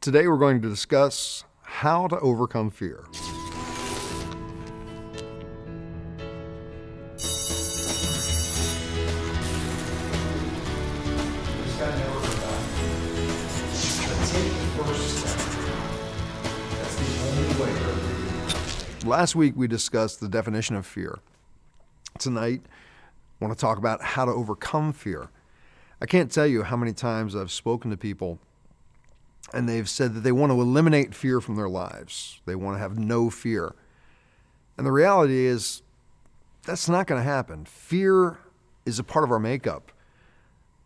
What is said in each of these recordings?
Today we're going to discuss how to overcome fear. Last week we discussed the definition of fear. Tonight I want to talk about how to overcome fear. I can't tell you how many times I've spoken to people and they've said that they want to eliminate fear from their lives. They want to have no fear. And the reality is that's not going to happen. Fear is a part of our makeup.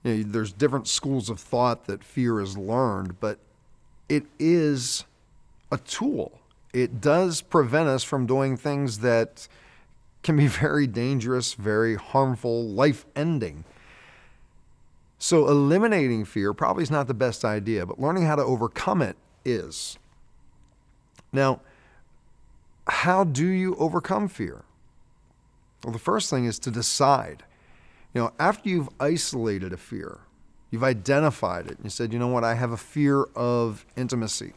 There's different schools of thought that fear is learned, but it is a tool. It does prevent us from doing things that can be very dangerous, very harmful, life-ending. So eliminating fear probably is not the best idea, but learning how to overcome it is. Now, how do you overcome fear? Well, the first thing is to decide. After you've isolated a fear, you've identified it, and you said, you know what, I have a fear of intimacy.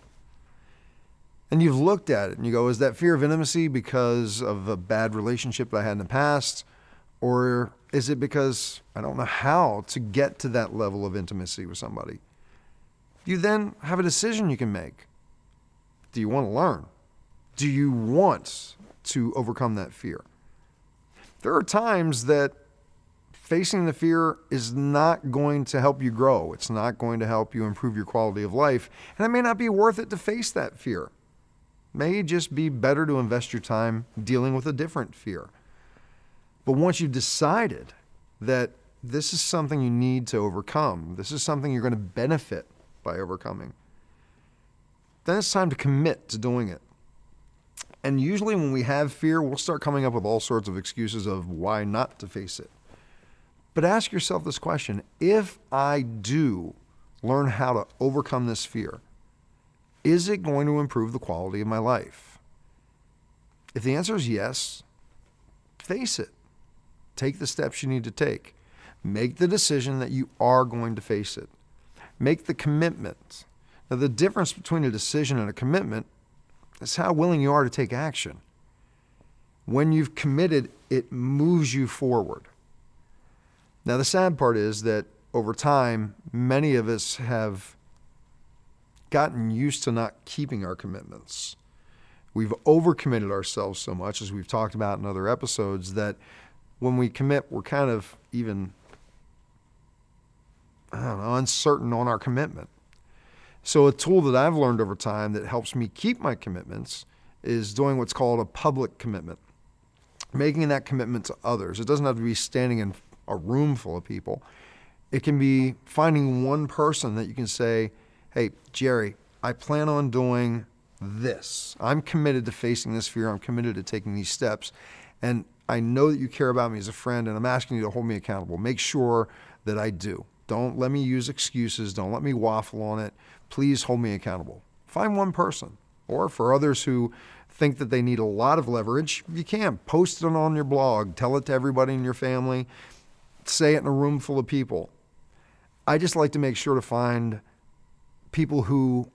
And you've looked at it and you go, is that fear of intimacy because of a bad relationship that I had in the past? Or is it because I don't know how to get to that level of intimacy with somebody? You then have a decision you can make. Do you want to learn? Do you want to overcome that fear? There are times that facing the fear is not going to help you grow. It's not going to help you improve your quality of life. And it may not be worth it to face that fear. It may just be better to invest your time dealing with a different fear. But once you've decided that this is something you need to overcome, this is something you're going to benefit by overcoming, then it's time to commit to doing it. And usually when we have fear, we'll start coming up with all sorts of excuses of why not to face it. But ask yourself this question: if I do learn how to overcome this fear, is it going to improve the quality of my life? If the answer is yes, face it. Take the steps you need to take. Make the decision that you are going to face it. Make the commitment. Now, the difference between a decision and a commitment is how willing you are to take action. When you've committed, it moves you forward. Now, the sad part is that over time, many of us have gotten used to not keeping our commitments. We've overcommitted ourselves so much, as we've talked about in other episodes, that when we commit, we're kind of even, uncertain on our commitment. So a tool that I've learned over time that helps me keep my commitments is doing what's called a public commitment, making that commitment to others. It doesn't have to be standing in a room full of people. It can be finding one person that you can say, hey, Jerry, I plan on doing this. I'm committed to facing this fear. I'm committed to taking these steps. And I know that you care about me as a friend, and I'm asking you to hold me accountable. Make sure that I do. Don't let me use excuses. Don't let me waffle on it. Please hold me accountable. Find one person. Or for others who think that they need a lot of leverage, you can. Post it on your blog. Tell it to everybody in your family. Say it in a room full of people. I just like to make sure to find people who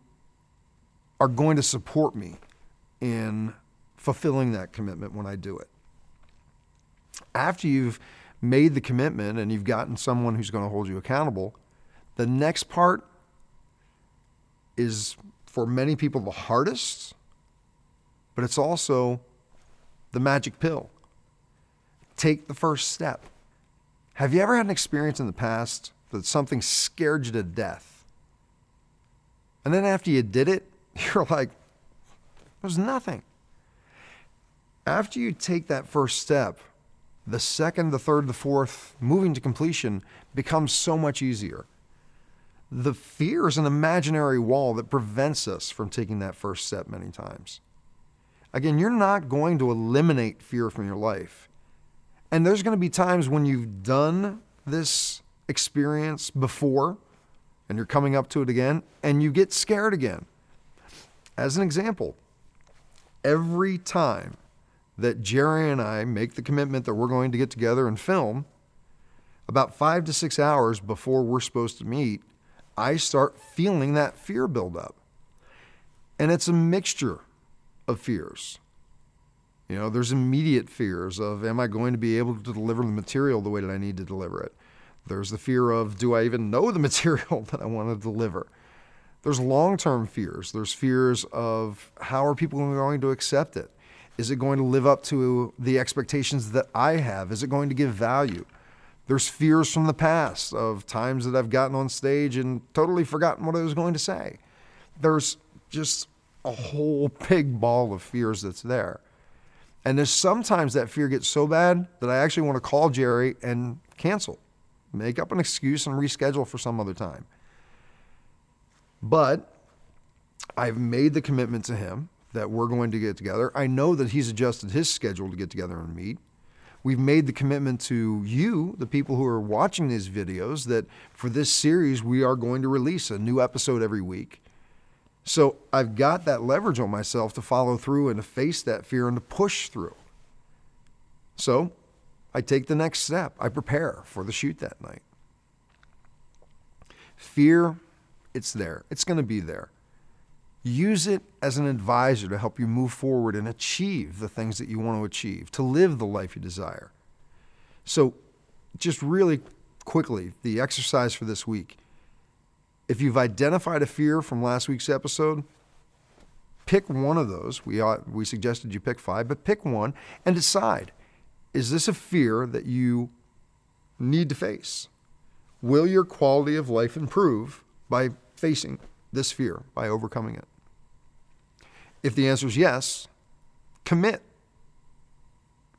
are going to support me in fulfilling that commitment when I do it. After you've made the commitment and you've gotten someone who's going to hold you accountable, the next part is, for many people, the hardest, but it's also the magic pill. Take the first step. Have you ever had an experience in the past that something scared you to death? And then after you did it, you're like, there's nothing. After you take that first step, the second, the third, the fourth, moving to completion becomes so much easier. The fear is an imaginary wall that prevents us from taking that first step many times. Again, you're not going to eliminate fear from your life. And there's going to be times when you've done this experience before and you're coming up to it again and you get scared again. As an example, every time that Jerry and I make the commitment that we're going to get together and film, about 5 to 6 hours before we're supposed to meet, I start feeling that fear build up. And it's a mixture of fears. You know, there's immediate fears of, am I going to be able to deliver the material the way that I need to deliver it? There's the fear of, do I even know the material that I want to deliver? There's long-term fears. There's fears of, how are people going to accept it? Is it going to live up to the expectations that I have? Is it going to give value? There's fears from the past of times that I've gotten on stage and totally forgotten what I was going to say. There's just a whole big ball of fears that's there. And there's sometimes that fear gets so bad that I actually want to call Jerry and cancel, make up an excuse and reschedule for some other time. But I've made the commitment to him that we're going to get together. I know that he's adjusted his schedule to get together and meet. We've made the commitment to you, the people who are watching these videos, that for this series, we are going to release a new episode every week. So I've got that leverage on myself to follow through and to face that fear and to push through. So I take the next step. I prepare for the shoot that night. Fear, it's there. It's going to be there. Use it as an advisor to help you move forward and achieve the things that you want to achieve, to live the life you desire. So just really quickly, the exercise for this week. If you've identified a fear from last week's episode, pick one of those. We suggested you pick 5, but pick one and decide, is this a fear that you need to face? Will your quality of life improve by facing this fear, by overcoming it? If the answer is yes, commit.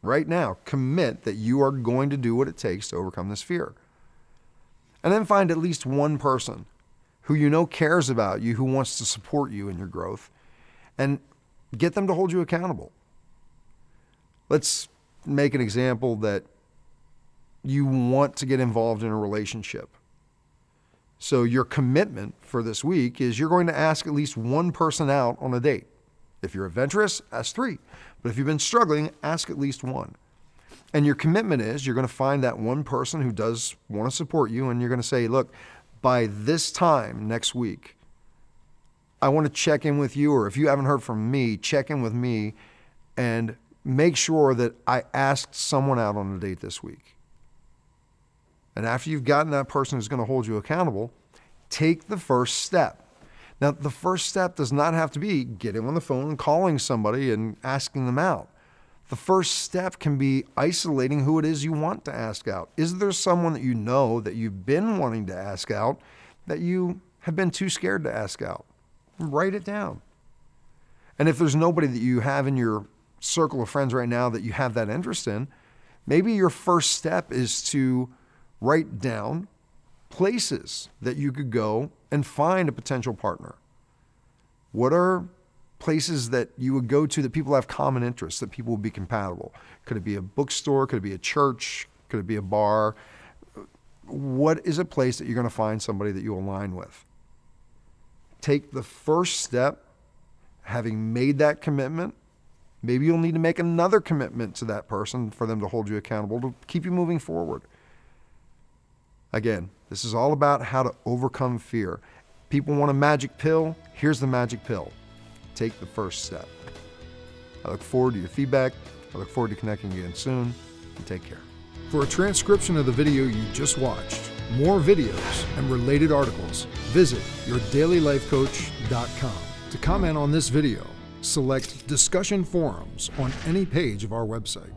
Right now, commit that you are going to do what it takes to overcome this fear. And then find at least one person who you know cares about you, who wants to support you in your growth, and get them to hold you accountable. Let's make an example that you want to get involved in a relationship. So your commitment for this week is you're going to ask at least one person out on a date. If you're adventurous, ask 3. But if you've been struggling, ask at least 1. And your commitment is you're going to find that one person who does want to support you, and you're going to say, look, by this time next week, I want to check in with you, or if you haven't heard from me, check in with me and make sure that I asked someone out on a date this week. And after you've gotten that person who's going to hold you accountable, take the first step. Now, the first step does not have to be getting on the phone and calling somebody and asking them out. The first step can be isolating who it is you want to ask out. Is there someone that you know that you've been wanting to ask out that you have been too scared to ask out? Write it down. And if there's nobody that you have in your circle of friends right now that you have that interest in, maybe your first step is to write down places that you could go and find a potential partner. What are places that you would go to that people have common interests, that people would be compatible? Could it be a bookstore? Could it be a church? Could it be a bar? What is a place that you're going to find somebody that you align with? Take the first step, having made that commitment. Maybe you'll need to make another commitment to that person for them to hold you accountable, to keep you moving forward. Again, this is all about how to overcome fear. People want a magic pill. Here's the magic pill. Take the first step. I look forward to your feedback. I look forward to connecting again soon. And take care. For a transcription of the video you just watched, more videos, and related articles, visit yourdailylifecoach.com. To comment on this video, select Discussion Forums on any page of our website.